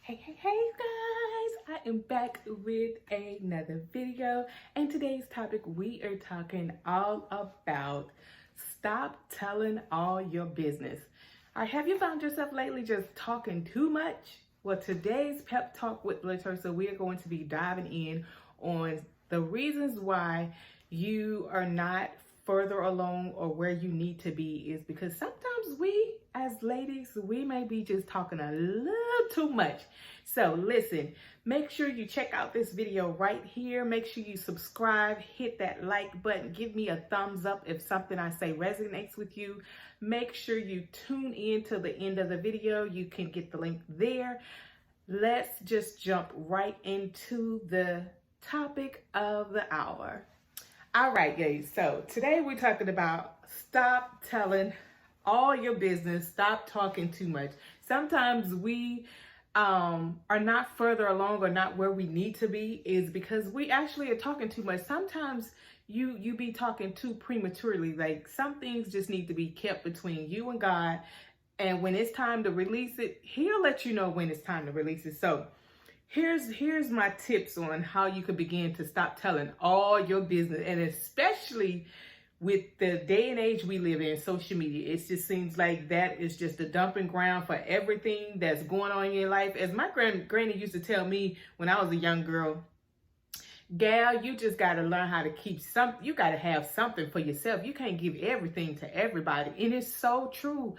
Hey guys, I am back with another video, and today's topic we are talking all about stop telling all your business. All right, have you found yourself lately just talking too much? Well, today's pep talk with LaTersa, we are going to be diving in on the reasons why you are not further along or where you need to be is because sometimes we as ladies, we may be just talking a little too much. So listen, make sure you check out this video right here. Make sure you subscribe, hit that like button, give me a thumbs up if something I say resonates with you. Make sure you tune in to the end of the video. You can get the link there. Let's just jump right into the topic of the hour. All right, guys, so today we're talking about stop telling all your business, stop talking too much. Sometimes we are not further along or not where we need to be is because we actually are talking too much. Sometimes you be talking too prematurely. Like some things just need to be kept between you and God. And when it's time to release it, He'll let you know when it's time to release it. So here's my tips on how you can begin to stop telling all your business, and especially with the day and age we live in, social media. It just seems like that is just a dumping ground for everything that's going on in your life. As my granny used to tell me when I was a young girl, gal, you just got to learn how to keep you got to have something for yourself. You can't give everything to everybody. And it's so true.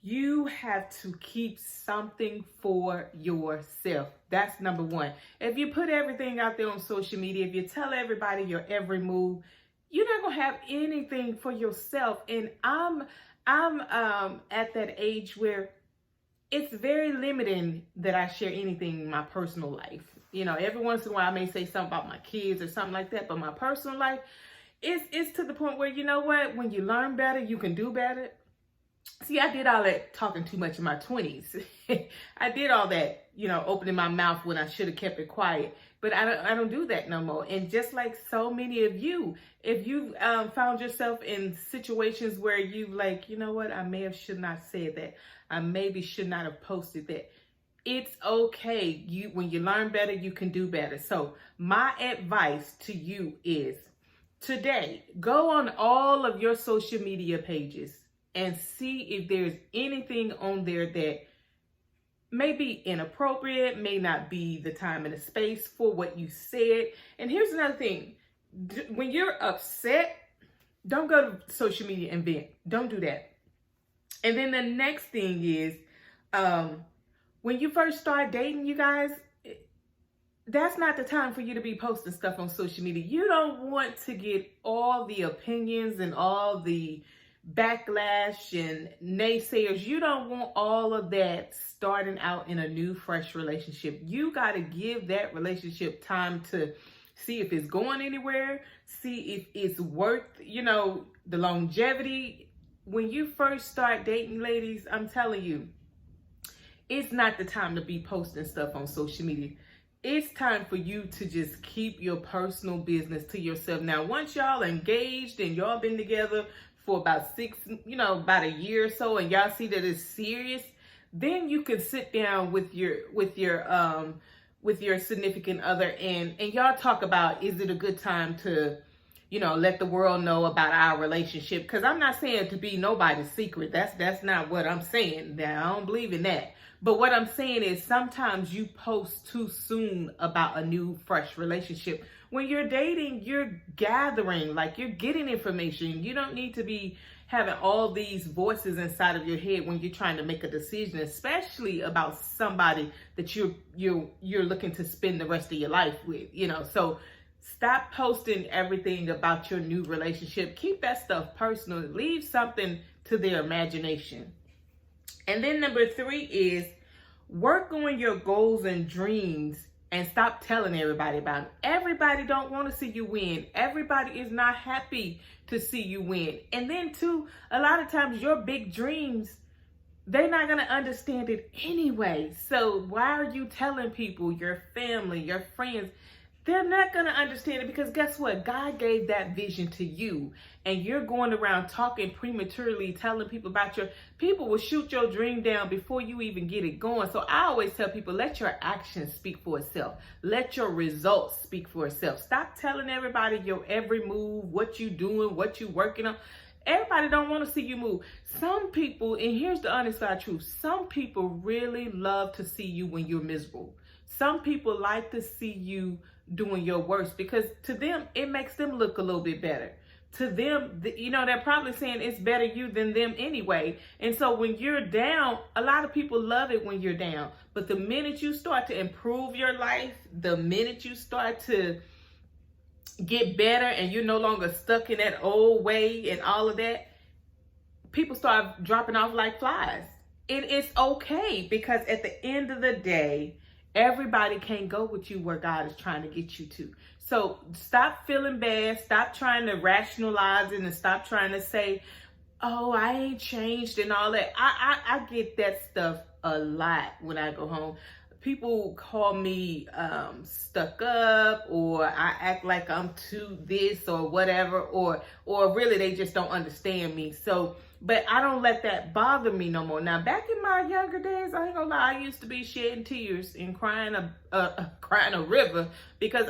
You have to keep something for yourself. That's number one. If you put everything out there on social media, if you tell everybody your every move, you're not gonna have anything for yourself. And I'm at that age where it's very limiting that I share anything in my personal life. You know, every once in a while I may say something about my kids or something like that, but my personal life, it's to the point where, you know what, when you learn better, you can do better. See, I did all that talking too much in my 20s. I did all that, you know, opening my mouth when I should have kept it quiet. But I don't do that no more. And just like so many of you, if you found yourself in situations where you like, you know what, I should not have said that. I maybe should not have posted that. It's okay. When you learn better, you can do better. So my advice to you is today, go on all of your social media pages and see if there's anything on there that may be inappropriate, may not be the time and the space for what you said. And here's another thing. When you're upset, don't go to social media and vent. Don't do that. And then the next thing is, when you first start dating, you guys, that's not the time for you to be posting stuff on social media. You don't want to get all the opinions and all the backlash and naysayers. You don't want all of that starting out in a new, fresh relationship. You got to give that relationship time to see if it's going anywhere, see if it's worth, you know, the longevity. When you first start dating, ladies, I'm telling you, it's not the time to be posting stuff on social media. It's time for you to just keep your personal business to yourself. Now, once y'all engaged and y'all been together for about about a year or so, and y'all see that it's serious, then you can sit down with your significant other and y'all talk about, is it a good time to, you know, let the world know about our relationship? Because I'm not saying to be nobody's secret. That's not what I'm saying. Now, I don't believe in that. But what I'm saying is sometimes you post too soon about a new, fresh relationship. When you're dating, you're gathering, like you're getting information. You don't need to be having all these voices inside of your head when you're trying to make a decision, especially about somebody that you're looking to spend the rest of your life with, you know. So stop posting everything about your new relationship. Keep that stuff personal. Leave something to their imagination. And then number 3 is work on your goals and dreams and stop telling everybody about it. Everybody don't want to see you win. Everybody is not happy to see you win. And then too, a lot of times your big dreams, they're not going to understand it anyway. So why are you telling people, your family, your friends? They're not going to understand it because guess what? God gave that vision to you, and you're going around talking prematurely, telling people about people will shoot your dream down before you even get it going. So I always tell people, let your actions speak for itself. Let your results speak for itself. Stop telling everybody your every move, what you doing, what you working on. Everybody don't want to see you move. Some people, and here's the honest God truth, some people really love to see you when you're miserable. Some people like to see you doing your worst because to them, it makes them look a little bit better. To them, they're probably saying it's better you than them anyway. And so when you're down, a lot of people love it when you're down. But the minute you start to improve your life, the minute you start to get better and you're no longer stuck in that old way and all of that, people start dropping off like flies. And it's okay because at the end of the day, everybody can't go with you where God is trying to get you to. So stop feeling bad. Stop trying to rationalize it and stop trying to say, oh, I ain't changed and all that. I get that stuff a lot when I go home. People call me stuck up, or I act like I'm too this or whatever, or really they just don't understand me. So, but I don't let that bother me no more. Now, back in my younger days, I ain't gonna lie, I used to be shedding tears and crying a river because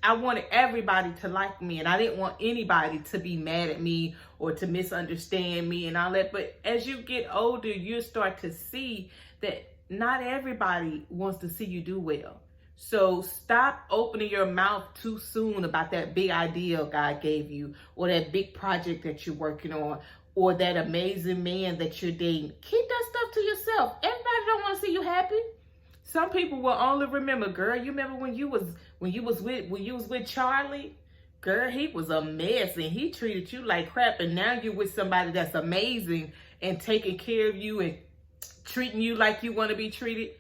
I wanted everybody to like me, and I didn't want anybody to be mad at me or to misunderstand me and all that. But as you get older, you start to see that not everybody wants to see you do well. So stop opening your mouth too soon about that big idea God gave you, or that big project that you're working on, or that amazing man that you're dating. Keep that stuff to yourself. Everybody don't want to see you happy. Some people will only remember, girl, you remember when you was with Charlie? Girl, he was a mess and he treated you like crap, and now you're with somebody that's amazing and taking care of you and treating you like you want to be treated.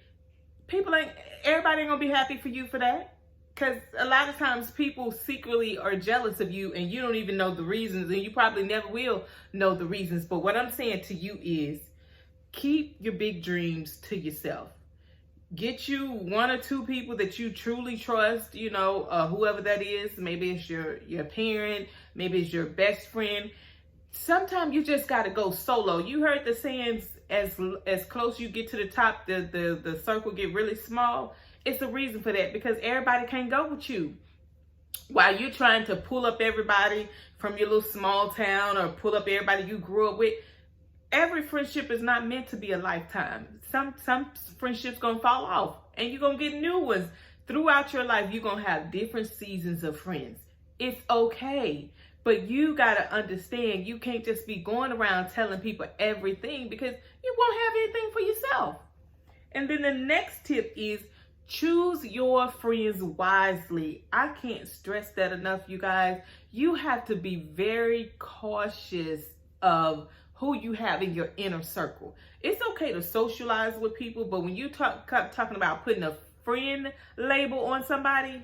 Everybody ain't gonna be happy for you for that. Because a lot of times people secretly are jealous of you and you don't even know the reasons, and you probably never will know the reasons. But what I'm saying to you is keep your big dreams to yourself. Get you one or two people that you truly trust, whoever that is. Maybe it's your parent, maybe it's your best friend. Sometimes you just got to go solo. You heard the sayings, as close you get to the top, the circle get really small. It's a reason for that, because everybody can't go with you. While you're trying to pull up everybody from your little small town or pull up everybody you grew up with, every friendship is not meant to be a lifetime. Some friendships gonna fall off, and you're gonna get new ones. Throughout your life, you're gonna have different seasons of friends. It's okay. But you got to understand, you can't just be going around telling people everything, because you won't have anything for yourself. And then the next tip is choose your friends wisely. I can't stress that enough, you guys. You have to be very cautious of who you have in your inner circle. It's okay to socialize with people, but when you talking about putting a friend label on somebody,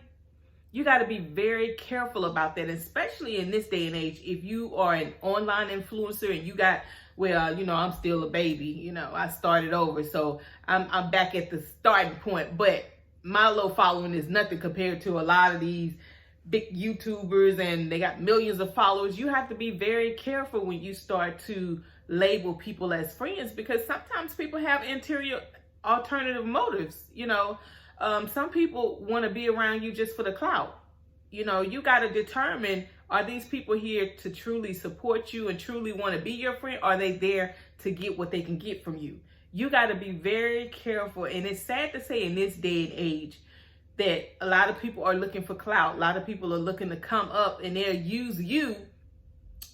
you got to be very careful about that, especially in this day and age. If you are an online influencer and you got, I'm still a baby, I started over. So I'm back at the starting point, but my low following is nothing compared to a lot of these big YouTubers, and they got millions of followers. You have to be very careful when you start to label people as friends, because sometimes people have interior alternative motives, Some people want to be around you just for the clout. You got to determine, are these people here to truly support you and truly want to be your friend? Or are they there to get what they can get from you? You got to be very careful. And it's sad to say in this day and age that a lot of people are looking for clout. A lot of people are looking to come up, and they'll use you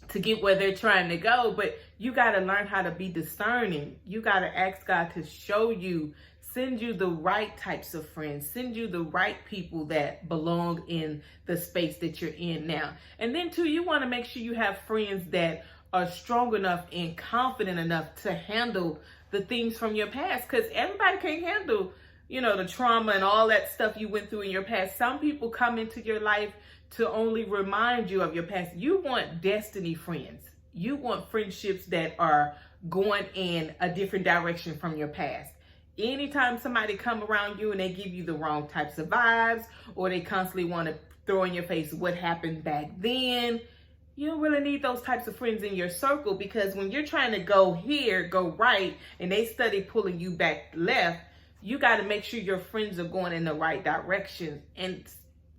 to get where they're trying to go. But you got to learn how to be discerning. You got to ask God to show you, send you the right types of friends, send you the right people that belong in the space that you're in now. And then too, you want to make sure you have friends that are strong enough and confident enough to handle the things from your past, because everybody can't handle, the trauma and all that stuff you went through in your past. Some people come into your life to only remind you of your past. You want destiny friends. You want friendships that are going in a different direction from your past. anytime somebody come around you and they give you the wrong types of vibes, or they constantly want to throw in your face what happened back then, you don't really need those types of friends in your circle, because when you're trying to go here, go right, and they study pulling you back left, you got to make sure your friends are going in the right direction. And,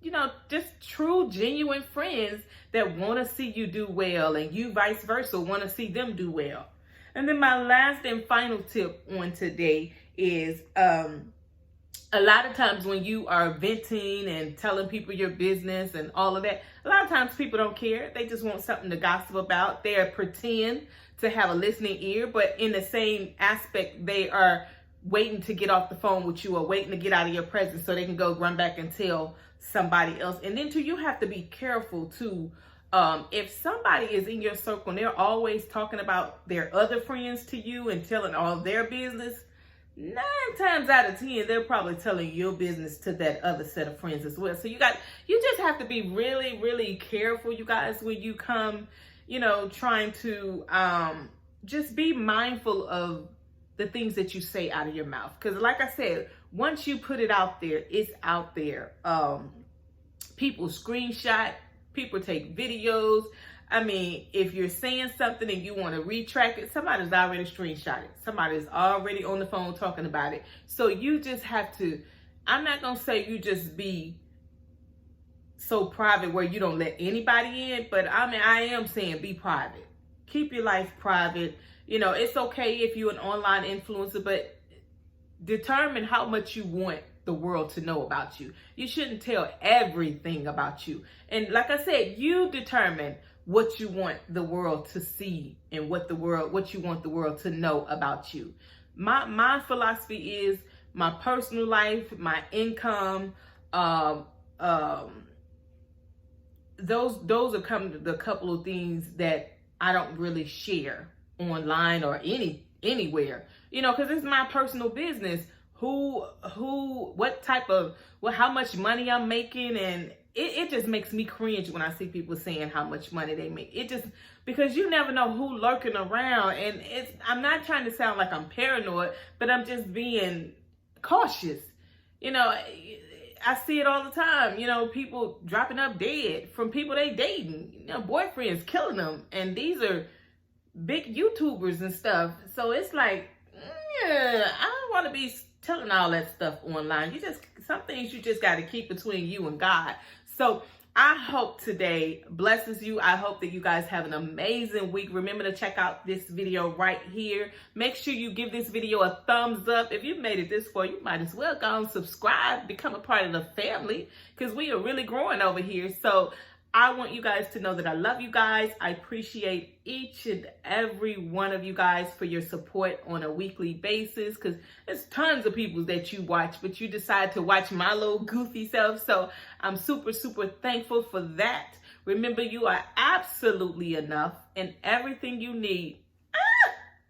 you know, just true, genuine friends that want to see you do well, and you vice versa want to see them do well. And then my last and final tip on today is a lot of times when you are venting and telling people your business and all of that, a lot of times people don't care. They just want something to gossip about. They are pretend to have a listening ear, but in the same aspect, they are waiting to get off the phone with you, or waiting to get out of your presence so they can go run back and tell somebody else. And then too, you have to be careful too. If somebody is in your circle and they're always talking about their other friends to you and telling all their business, 9 times out of 10, they're probably telling your business to that other set of friends as well. So you just have to be really, really careful, you guys, when you come, you know, trying to just be mindful of the things that you say out of your mouth. Because like I said, once you put it out there, it's out there. People screenshot, people take videos. I mean, if you're saying something and you want to retract it, somebody's already screenshot it. Somebody's already on the phone talking about it. So you just have to, I'm not going to say you just be so private where you don't let anybody in, but I mean, I am saying be private. Keep your life private. You know, it's okay if you're an online influencer, but determine how much you want the world to know about you. You shouldn't tell everything about you. And like I said, you determine what you want the world to see and what you want the world to know about you. My philosophy is my personal life, my income, those are the couple of things that I don't really share online or anywhere, you know, because it's my personal business. What type of, how much money I'm making, and it just makes me cringe when I see people saying how much money they make. It just, because you never know who lurking around, and I'm not trying to sound like I'm paranoid, but I'm just being cautious. You know, I see it all the time, you know, people dropping up dead from people they dating, you know, boyfriends killing them, and these are big YouTubers and stuff. So it's like, yeah, I don't want to be telling all that stuff online. Some things you just got to keep between you and God. So I hope today blesses you. I hope that you guys have an amazing week. Remember to check out this video right here. Make sure you give this video a thumbs up. If you've made it this far, you might as well go and subscribe, become a part of the family, because we are really growing over here. So I want you guys to know that I love you guys. I appreciate each and every one of you guys for your support on a weekly basis, because there's tons of people that you watch, but you decide to watch my little goofy self. So I'm super, super thankful for that. Remember, you are absolutely enough, and everything you need,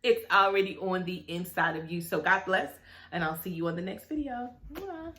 it's already on the inside of you. So God bless, and I'll see you on the next video. Mwah.